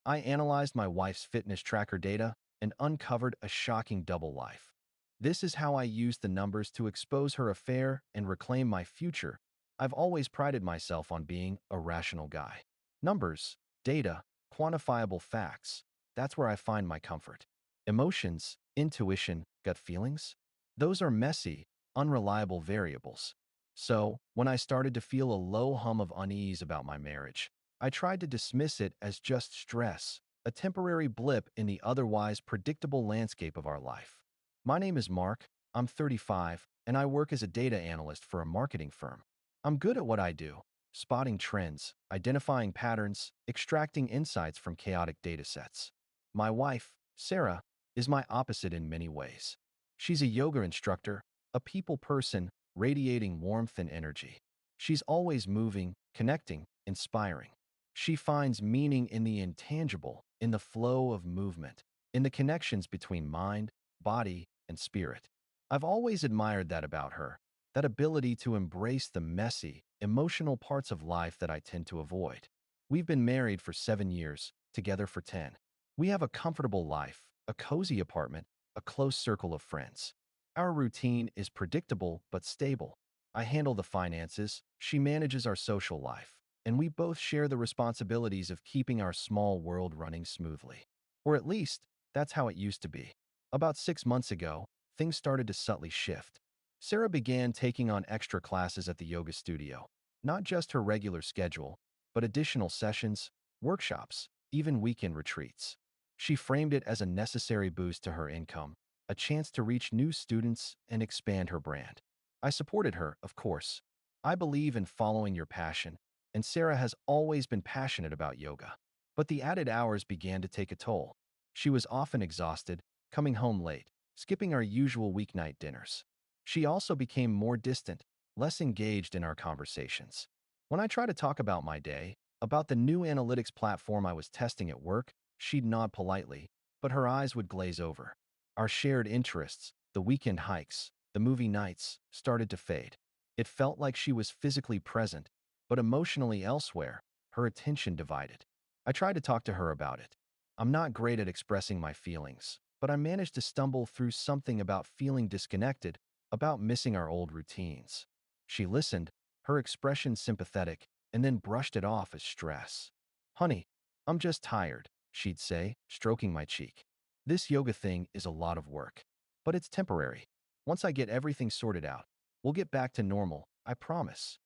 I analyzed my wife's fitness tracker data and uncovered a shocking double life. This is how I used the numbers to expose her affair and reclaim my future. I've always prided myself on being a rational guy. Numbers, data, quantifiable facts. That's where I find my comfort. Emotions, intuition, gut feelings? Those are messy, unreliable variables. So, when I started to feel a low hum of unease about my marriage, I tried to dismiss it as just stress, a temporary blip in the otherwise predictable landscape of our life. My name is Mark, I'm 35, and I work as a data analyst for a marketing firm. I'm good at what I do, spotting trends, identifying patterns, extracting insights from chaotic data sets. My wife, Sarah, is my opposite in many ways. She's a yoga instructor, a people person, radiating warmth and energy. She's always moving, connecting, inspiring. She finds meaning in the intangible, in the flow of movement, in the connections between mind, body, and spirit. I've always admired that about her, that ability to embrace the messy, emotional parts of life that I tend to avoid. We've been married for 7 years, together for 10. We have a comfortable life, a cozy apartment, a close circle of friends. Our routine is predictable but stable. I handle the finances, she manages our social life, and we both share the responsibilities of keeping our small world running smoothly. Or at least, that's how it used to be. About 6 months ago, things started to subtly shift. Sarah began taking on extra classes at the yoga studio, not just her regular schedule, but additional sessions, workshops, even weekend retreats. She framed it as a necessary boost to her income, a chance to reach new students and expand her brand. I supported her, of course. I believe in following your passion, and Sarah has always been passionate about yoga. But the added hours began to take a toll. She was often exhausted, coming home late, skipping our usual weeknight dinners. She also became more distant, less engaged in our conversations. When I try to talk about my day, about the new analytics platform I was testing at work, she'd nod politely, but her eyes would glaze over. Our shared interests, the weekend hikes, the movie nights, started to fade. It felt like she was physically present, but emotionally elsewhere, her attention divided. I tried to talk to her about it. I'm not great at expressing my feelings, but I managed to stumble through something about feeling disconnected, about missing our old routines. She listened, her expression sympathetic, and then brushed it off as stress. Honey, I'm just tired, she'd say, stroking my cheek. This yoga thing is a lot of work, but it's temporary. Once I get everything sorted out, we'll get back to normal, I promise.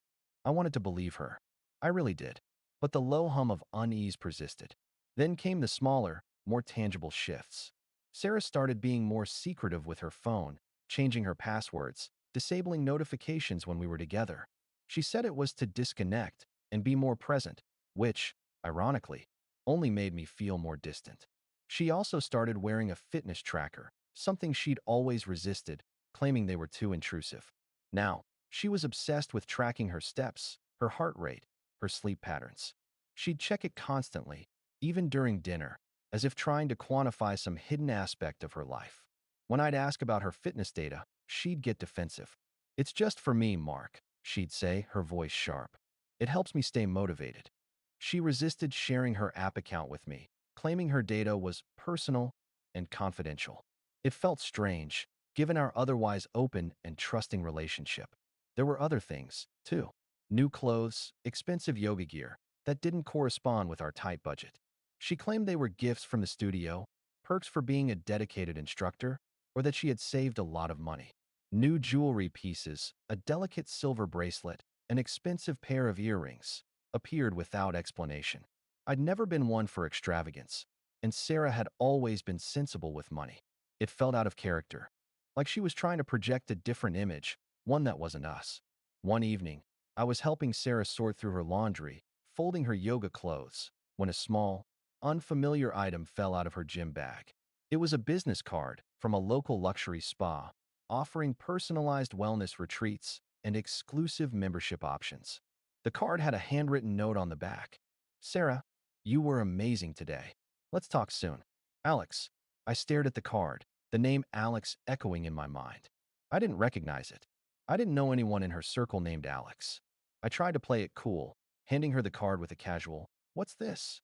I wanted to believe her. I really did. But the low hum of unease persisted. Then came the smaller, more tangible shifts. Sarah started being more secretive with her phone, changing her passwords, disabling notifications when we were together. She said it was to disconnect and be more present, which, ironically, only made me feel more distant. She also started wearing a fitness tracker, something she'd always resisted, claiming they were too intrusive. Now, she was obsessed with tracking her steps, her heart rate, her sleep patterns. She'd check it constantly, even during dinner, as if trying to quantify some hidden aspect of her life. When I'd ask about her fitness data, she'd get defensive. It's just for me, Mark, she'd say, her voice sharp. It helps me stay motivated. She resisted sharing her app account with me, claiming her data was personal and confidential. It felt strange, given our otherwise open and trusting relationship. There were other things, too. New clothes, expensive yoga gear that didn't correspond with our tight budget. She claimed they were gifts from the studio, perks for being a dedicated instructor, or that she had saved a lot of money. New jewelry pieces, a delicate silver bracelet, an expensive pair of earrings, appeared without explanation. I'd never been one for extravagance, and Sarah had always been sensible with money. It felt out of character, like she was trying to project a different image, one that wasn't us. One evening, I was helping Sarah sort through her laundry, folding her yoga clothes, when a small, unfamiliar item fell out of her gym bag. It was a business card from a local luxury spa, offering personalized wellness retreats and exclusive membership options. The card had a handwritten note on the back. Sarah, you were amazing today. Let's talk soon. Alex. I stared at the card, the name Alex echoing in my mind. I didn't recognize it. I didn't know anyone in her circle named Alex. I tried to play it cool, handing her the card with a casual, "What's this?"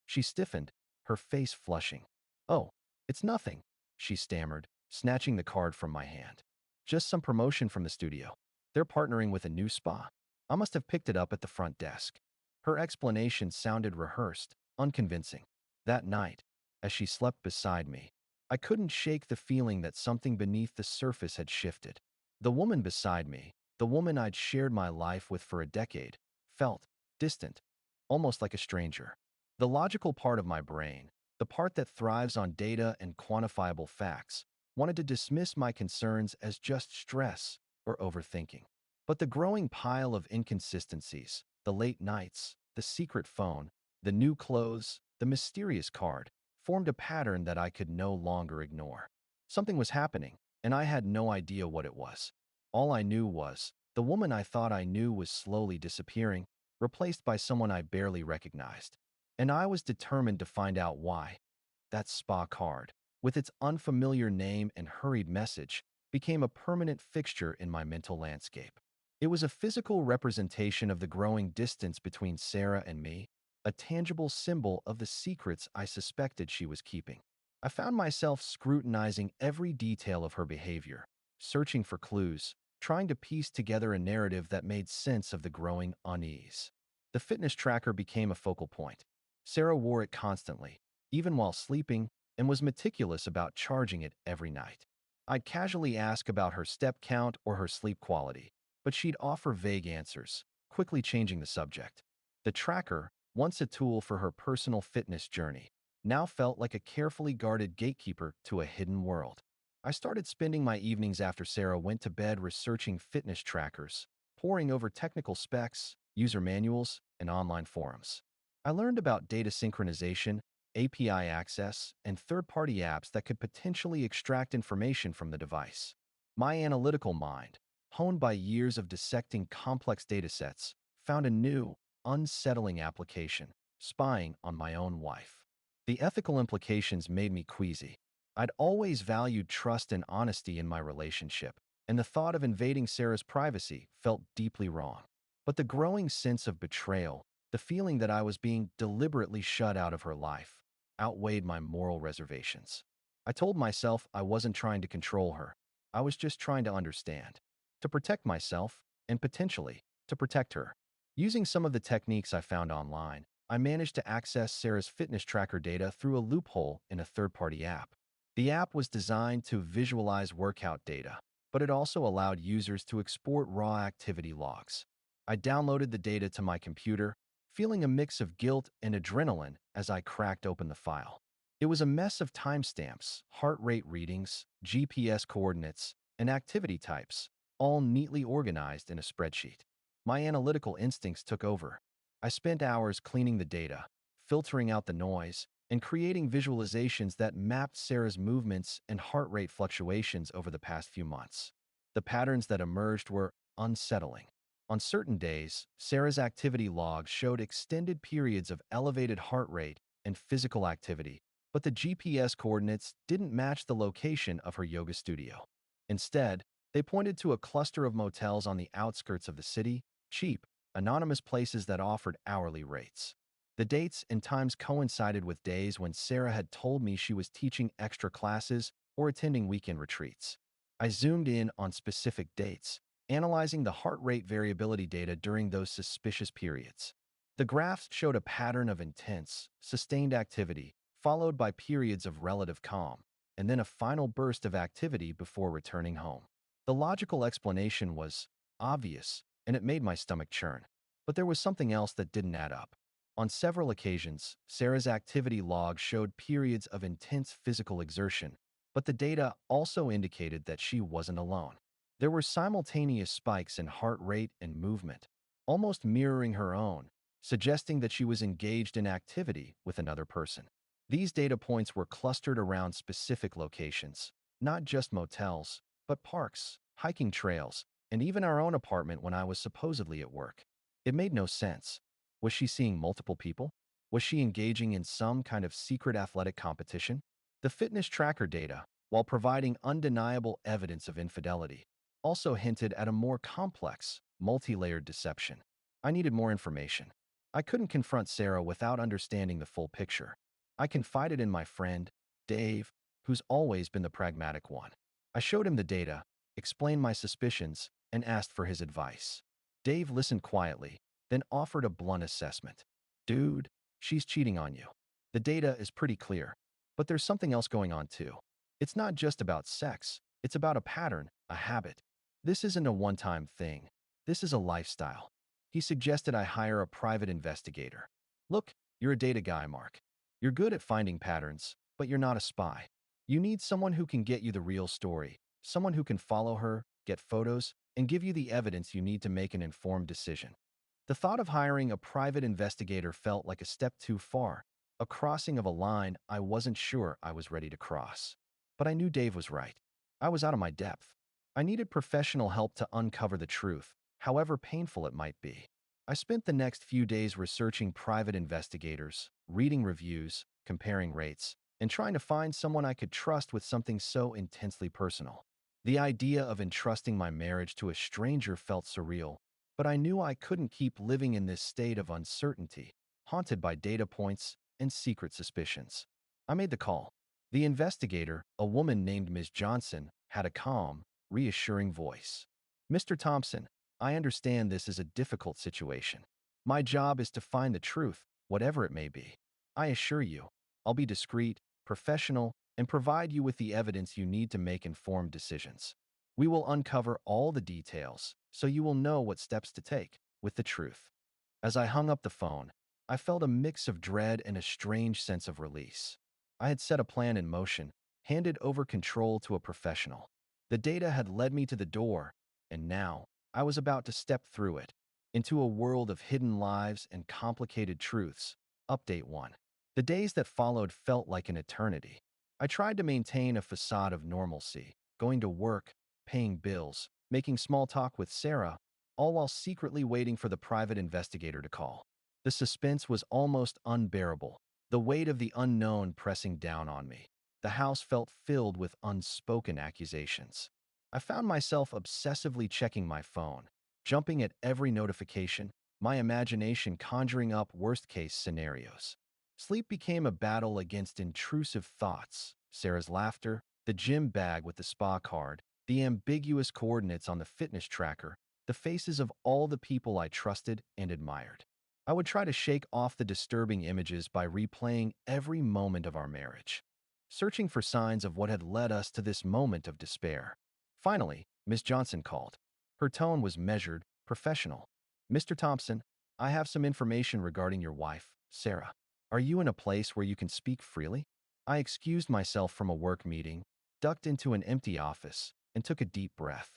She stiffened, her face flushing. "Oh, it's nothing," she stammered, snatching the card from my hand. "Just some promotion from the studio. They're partnering with a new spa. I must have picked it up at the front desk." Her explanation sounded rehearsed, unconvincing. That night, as she slept beside me, I couldn't shake the feeling that something beneath the surface had shifted. The woman beside me, the woman I'd shared my life with for a decade, felt distant, almost like a stranger. The logical part of my brain, the part that thrives on data and quantifiable facts, wanted to dismiss my concerns as just stress or overthinking. But the growing pile of inconsistencies, the late nights, the secret phone, the new clothes, the mysterious card, formed a pattern that I could no longer ignore. Something was happening, and I had no idea what it was. All I knew was, the woman I thought I knew was slowly disappearing, replaced by someone I barely recognized. And I was determined to find out why. That spa card, with its unfamiliar name and hurried message, became a permanent fixture in my mental landscape. It was a physical representation of the growing distance between Sarah and me, a tangible symbol of the secrets I suspected she was keeping. I found myself scrutinizing every detail of her behavior, searching for clues, trying to piece together a narrative that made sense of the growing unease. The fitness tracker became a focal point. Sarah wore it constantly, even while sleeping, and was meticulous about charging it every night. I'd casually ask about her step count or her sleep quality, but she'd offer vague answers, quickly changing the subject. The tracker, once a tool for her personal fitness journey, now felt like a carefully guarded gatekeeper to a hidden world. I started spending my evenings after Sarah went to bed researching fitness trackers, poring over technical specs, user manuals, and online forums. I learned about data synchronization, API access, and third-party apps that could potentially extract information from the device. My analytical mind, honed by years of dissecting complex datasets, found a new, unsettling application, spying on my own wife. The ethical implications made me queasy. I'd always valued trust and honesty in my relationship, and the thought of invading Sarah's privacy felt deeply wrong. But the growing sense of betrayal, the feeling that I was being deliberately shut out of her life, outweighed my moral reservations. I told myself I wasn't trying to control her. I was just trying to understand, to protect myself, and potentially, to protect her. Using some of the techniques I found online, I managed to access Sarah's fitness tracker data through a loophole in a third-party app. The app was designed to visualize workout data, but it also allowed users to export raw activity logs. I downloaded the data to my computer, feeling a mix of guilt and adrenaline as I cracked open the file. It was a mess of timestamps, heart rate readings, GPS coordinates, and activity types, all neatly organized in a spreadsheet. My analytical instincts took over. I spent hours cleaning the data, filtering out the noise, and creating visualizations that mapped Sarah's movements and heart rate fluctuations over the past few months. The patterns that emerged were unsettling. On certain days, Sarah's activity logs showed extended periods of elevated heart rate and physical activity, but the GPS coordinates didn't match the location of her yoga studio. Instead, they pointed to a cluster of motels on the outskirts of the city, cheap, anonymous places that offered hourly rates. The dates and times coincided with days when Sarah had told me she was teaching extra classes or attending weekend retreats. I zoomed in on specific dates, analyzing the heart rate variability data during those suspicious periods. The graphs showed a pattern of intense, sustained activity, followed by periods of relative calm, and then a final burst of activity before returning home. The logical explanation was obvious, and it made my stomach churn. But there was something else that didn't add up. On several occasions, Sarah's activity log showed periods of intense physical exertion, but the data also indicated that she wasn't alone. There were simultaneous spikes in heart rate and movement, almost mirroring her own, suggesting that she was engaged in activity with another person. These data points were clustered around specific locations, not just motels, but parks, hiking trails, and even our own apartment when I was supposedly at work. It made no sense. Was she seeing multiple people? Was she engaging in some kind of secret athletic competition? The fitness tracker data, while providing undeniable evidence of infidelity, also hinted at a more complex, multi-layered deception. I needed more information. I couldn't confront Sarah without understanding the full picture. I confided in my friend, Dave, who's always been the pragmatic one. I showed him the data, explained my suspicions, and asked for his advice. Dave listened quietly, then offered a blunt assessment. Dude, she's cheating on you. The data is pretty clear, but there's something else going on too. It's not just about sex, it's about a pattern, a habit. This isn't a one-time thing. This is a lifestyle. He suggested I hire a private investigator. Look, you're a data guy, Mark. You're good at finding patterns, but you're not a spy. You need someone who can get you the real story, someone who can follow her, get photos, and give you the evidence you need to make an informed decision. The thought of hiring a private investigator felt like a step too far, a crossing of a line I wasn't sure I was ready to cross. But I knew Dave was right. I was out of my depth. I needed professional help to uncover the truth, however painful it might be. I spent the next few days researching private investigators, reading reviews, comparing rates, and trying to find someone I could trust with something so intensely personal. The idea of entrusting my marriage to a stranger felt surreal, but I knew I couldn't keep living in this state of uncertainty, haunted by data points and secret suspicions. I made the call. The investigator, a woman named Ms. Johnson, had a calm, reassuring voice. Mr. Thompson, I understand this is a difficult situation. My job is to find the truth, whatever it may be. I assure you, I'll be discreet, professional, and provide you with the evidence you need to make informed decisions. We will uncover all the details, so you will know what steps to take with the truth. As I hung up the phone, I felt a mix of dread and a strange sense of release. I had set a plan in motion, handed over control to a professional. The data had led me to the door, and now I was about to step through it, into a world of hidden lives and complicated truths. Update 1. The days that followed felt like an eternity. I tried to maintain a facade of normalcy, going to work, paying bills, making small talk with Sarah, all while secretly waiting for the private investigator to call. The suspense was almost unbearable, the weight of the unknown pressing down on me. The house felt filled with unspoken accusations. I found myself obsessively checking my phone, jumping at every notification, my imagination conjuring up worst-case scenarios. Sleep became a battle against intrusive thoughts. Sarah's laughter, the gym bag with the spa card, the ambiguous coordinates on the fitness tracker, the faces of all the people I trusted and admired. I would try to shake off the disturbing images by replaying every moment of our marriage, searching for signs of what had led us to this moment of despair. Finally, Miss Johnson called. Her tone was measured, professional. Mr. Thompson, I have some information regarding your wife, Sarah. Are you in a place where you can speak freely? I excused myself from a work meeting, ducked into an empty office, and took a deep breath.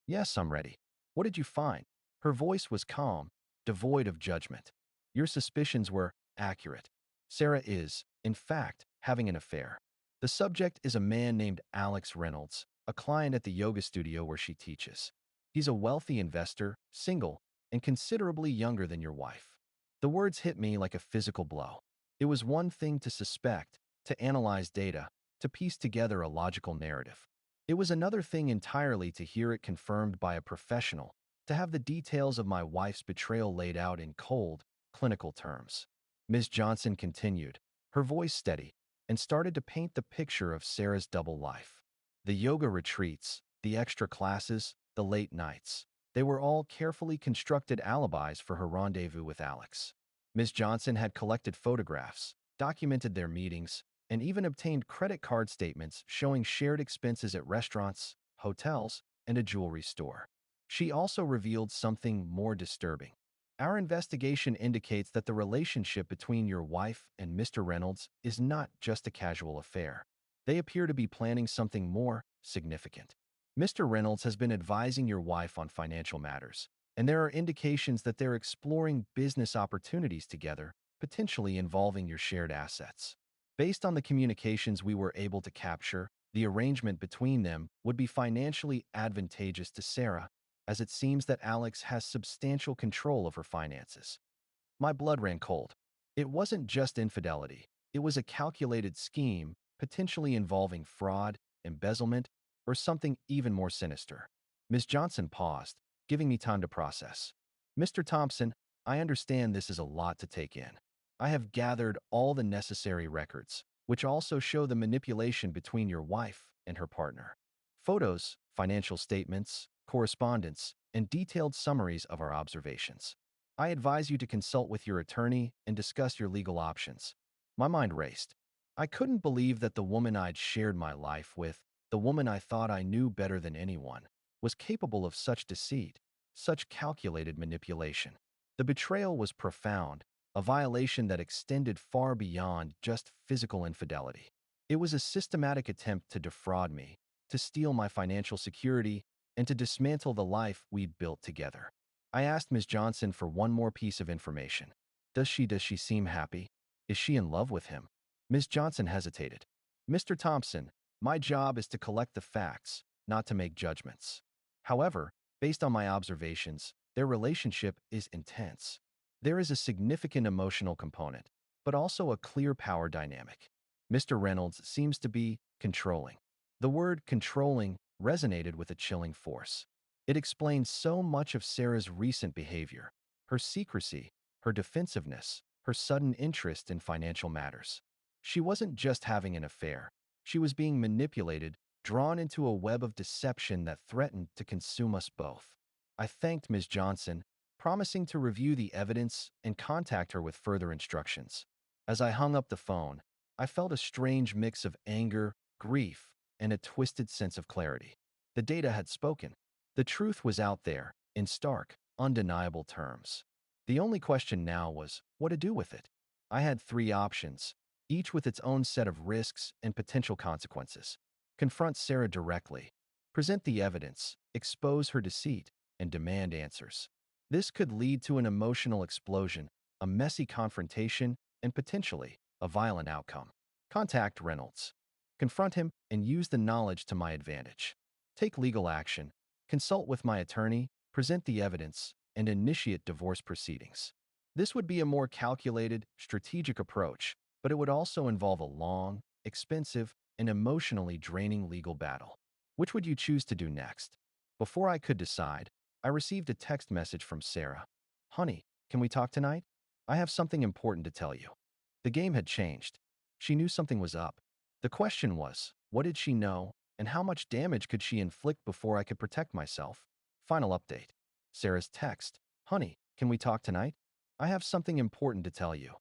Yes, I'm ready. What did you find? Her voice was calm, devoid of judgment. Your suspicions were accurate. Sarah is, in fact, having an affair. The subject is a man named Alex Reynolds, a client at the yoga studio where she teaches. He's a wealthy investor, single, and considerably younger than your wife. The words hit me like a physical blow. It was one thing to suspect, to analyze data, to piece together a logical narrative. It was another thing entirely to hear it confirmed by a professional, to have the details of my wife's betrayal laid out in cold, clinical terms. Ms. Johnson continued, her voice steady, and started to paint the picture of Sarah's double life. The yoga retreats, the extra classes, the late nights. They were all carefully constructed alibis for her rendezvous with Alex. Ms. Johnson had collected photographs, documented their meetings, and even obtained credit card statements showing shared expenses at restaurants, hotels, and a jewelry store. She also revealed something more disturbing. Our investigation indicates that the relationship between your wife and Mr. Reynolds is not just a casual affair. They appear to be planning something more significant. Mr. Reynolds has been advising your wife on financial matters, and there are indications that they're exploring business opportunities together, potentially involving your shared assets. Based on the communications we were able to capture, the arrangement between them would be financially advantageous to Sarah, as it seems that Alex has substantial control of her finances. My blood ran cold. It wasn't just infidelity. It was a calculated scheme, potentially involving fraud, embezzlement, or something even more sinister. Ms. Johnson paused, giving me time to process. Mr. Thompson, I understand this is a lot to take in. I have gathered all the necessary records, which also show the manipulation between your wife and her partner. Photos, financial statements, correspondence, and detailed summaries of our observations. I advise you to consult with your attorney and discuss your legal options. My mind raced. I couldn't believe that the woman I'd shared my life with, the woman I thought I knew better than anyone, was capable of such deceit, such calculated manipulation. The betrayal was profound, a violation that extended far beyond just physical infidelity. It was a systematic attempt to defraud me, to steal my financial security, and to dismantle the life we'd built together. I asked Ms. Johnson for one more piece of information. Does she seem happy? Is she in love with him? Ms. Johnson hesitated. Mr. Thompson, my job is to collect the facts, not to make judgments. However, based on my observations, their relationship is intense. There is a significant emotional component, but also a clear power dynamic. Mr. Reynolds seems to be controlling. The word controlling resonated with a chilling force. It explains so much of Sarah's recent behavior, her secrecy, her defensiveness, her sudden interest in financial matters. She wasn't just having an affair. She was being manipulated, drawn into a web of deception that threatened to consume us both. I thanked Ms. Johnson, promising to review the evidence and contact her with further instructions. As I hung up the phone, I felt a strange mix of anger, grief, and a twisted sense of clarity. The data had spoken. The truth was out there, in stark, undeniable terms. The only question now was what to do with it. I had three options, each with its own set of risks and potential consequences. Confront Sarah directly, present the evidence, expose her deceit, and demand answers. This could lead to an emotional explosion, a messy confrontation, and potentially a violent outcome. Contact Reynolds. Confront him and use the knowledge to my advantage. Take legal action, consult with my attorney, present the evidence, and initiate divorce proceedings. This would be a more calculated, strategic approach, but it would also involve a long, expensive, and emotionally draining legal battle. Which would you choose to do next? Before I could decide, I received a text message from Sarah. Honey, can we talk tonight? I have something important to tell you. The game had changed. She knew something was up. The question was, what did she know, and how much damage could she inflict before I could protect myself? Final update. Sarah's text. Honey, can we talk tonight? I have something important to tell you.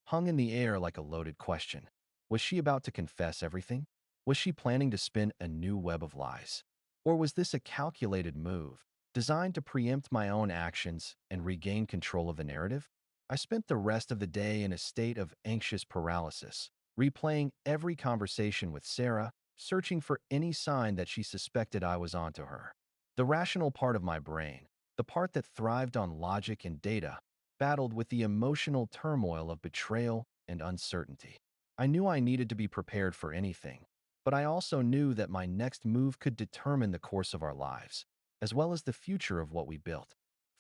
Hung in the air like a loaded question. Was she about to confess everything? Was she planning to spin a new web of lies? Or was this a calculated move, designed to preempt my own actions and regain control of the narrative? I spent the rest of the day in a state of anxious paralysis, replaying every conversation with Sarah, searching for any sign that she suspected I was onto her. The rational part of my brain, the part that thrived on logic and data, battled with the emotional turmoil of betrayal and uncertainty. I knew I needed to be prepared for anything, but I also knew that my next move could determine the course of our lives, as well as the future of what we built.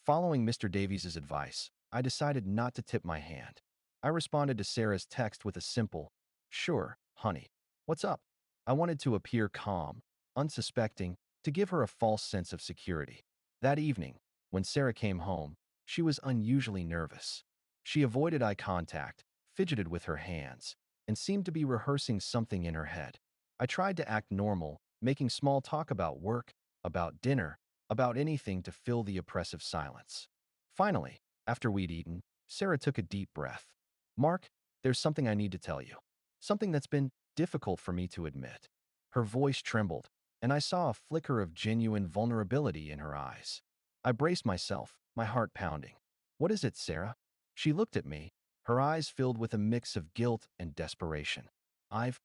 Following Mr. Davies's advice, I decided not to tip my hand. I responded to Sarah's text with a simple, "Sure, honey. What's up?" I wanted to appear calm, unsuspecting, to give her a false sense of security. That evening, when Sarah came home, she was unusually nervous. She avoided eye contact, fidgeted with her hands, and seemed to be rehearsing something in her head. I tried to act normal, making small talk about work, about dinner, about anything to fill the oppressive silence. Finally, after we'd eaten, Sarah took a deep breath. Mark, there's something I need to tell you. Something that's been difficult for me to admit. Her voice trembled, and I saw a flicker of genuine vulnerability in her eyes. I braced myself, my heart pounding. What is it, Sarah? She looked at me, her eyes filled with a mix of guilt and desperation. I've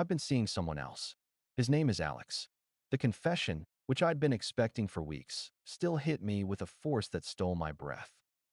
been seeing someone else. His name is Alex. The confession, which I'd been expecting for weeks, still hit me with a force that stole my breath.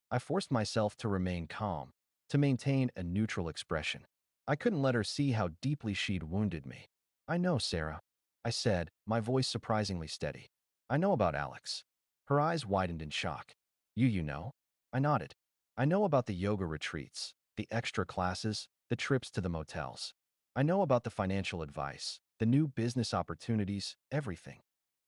I forced myself to remain calm, to maintain a neutral expression. I couldn't let her see how deeply she'd wounded me. I know, Sarah, I said, my voice surprisingly steady. I know about Alex. Her eyes widened in shock. You know? I nodded. I know about the yoga retreats, the extra classes, the trips to the motels. I know about the financial advice, the new business opportunities, everything.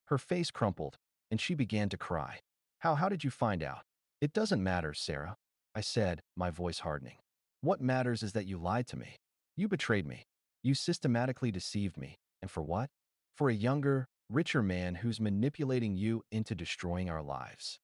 Her face crumpled, and she began to cry. How did you find out? It doesn't matter, Sarah, I said, my voice hardening. What matters is that you lied to me. You betrayed me. You systematically deceived me. And for what? For a younger, richer man who's manipulating you into destroying our lives.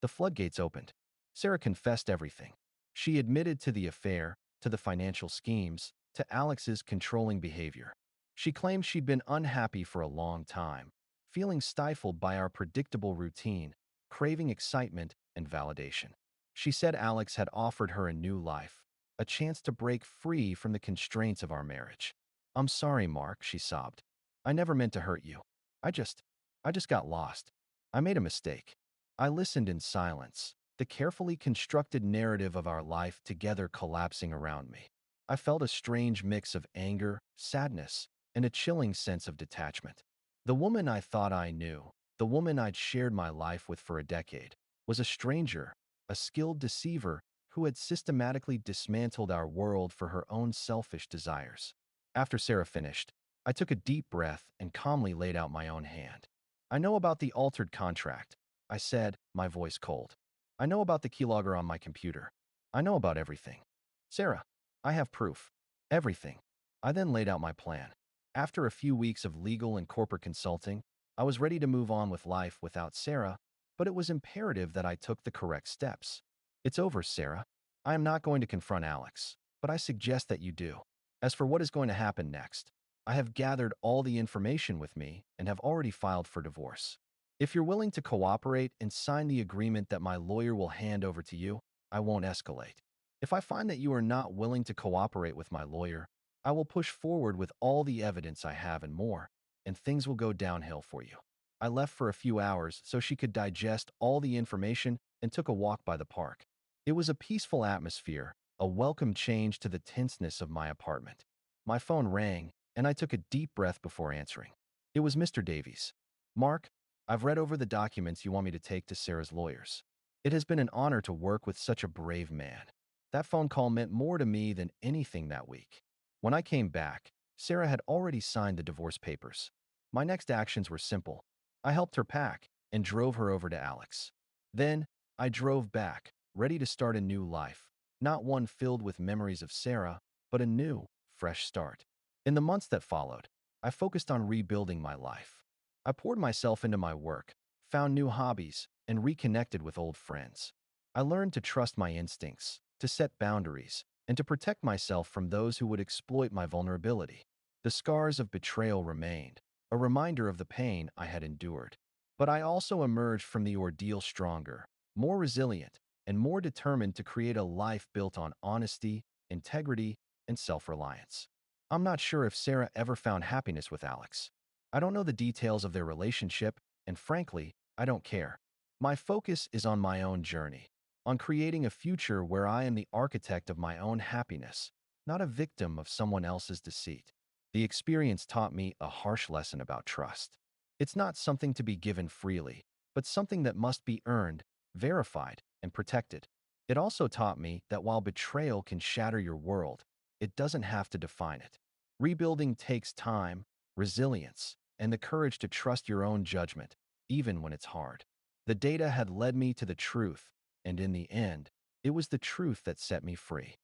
The floodgates opened. Sarah confessed everything. She admitted to the affair, to the financial schemes, to Alex's controlling behavior. She claimed she'd been unhappy for a long time, feeling stifled by our predictable routine, craving excitement and validation. She said Alex had offered her a new life, a chance to break free from the constraints of our marriage. "I'm sorry, Mark," she sobbed. "I never meant to hurt you. I just, I just got lost. I made a mistake." I listened in silence, the carefully constructed narrative of our life together collapsing around me. I felt a strange mix of anger, sadness, and a chilling sense of detachment. The woman I thought I knew, the woman I'd shared my life with for a decade, was a stranger, a skilled deceiver who had systematically dismantled our world for her own selfish desires. After Sarah finished, I took a deep breath and calmly laid out my own hand. "I know about the altered contract," I said, my voice cold. "I know about the keylogger on my computer. I know about everything. Sarah, I have proof. Everything." I then laid out my plan. After a few weeks of legal and corporate consulting, I was ready to move on with life without Sarah, but it was imperative that I took the correct steps. "It's over, Sarah. I am not going to confront Alex, but I suggest that you do. As for what is going to happen next, I have gathered all the information with me and have already filed for divorce. If you're willing to cooperate and sign the agreement that my lawyer will hand over to you, I won't escalate. If I find that you are not willing to cooperate with my lawyer, I will push forward with all the evidence I have and more, and things will go downhill for you." I left for a few hours so she could digest all the information and took a walk by the park. It was a peaceful atmosphere, a welcome change to the tenseness of my apartment. My phone rang, and I took a deep breath before answering. It was Mr. Davies. "Mark, I've read over the documents you want me to take to Sarah's lawyers. It has been an honor to work with such a brave man." That phone call meant more to me than anything that week. When I came back, Sarah had already signed the divorce papers. My next actions were simple. I helped her pack and drove her over to Alex. Then, I drove back, ready to start a new life, not one filled with memories of Sarah, but a new, fresh start. In the months that followed, I focused on rebuilding my life. I poured myself into my work, found new hobbies, and reconnected with old friends. I learned to trust my instincts, to set boundaries, and to protect myself from those who would exploit my vulnerability. The scars of betrayal remained, a reminder of the pain I had endured. But I also emerged from the ordeal stronger, more resilient, and more determined to create a life built on honesty, integrity, and self-reliance. I'm not sure if Sarah ever found happiness with Alex. I don't know the details of their relationship, and frankly, I don't care. My focus is on my own journey, on creating a future where I am the architect of my own happiness, not a victim of someone else's deceit. The experience taught me a harsh lesson about trust. It's not something to be given freely, but something that must be earned, verified, and protected. It also taught me that while betrayal can shatter your world, it doesn't have to define it. Rebuilding takes time, resilience, and the courage to trust your own judgment, even when it's hard. The data had led me to the truth, and in the end, it was the truth that set me free.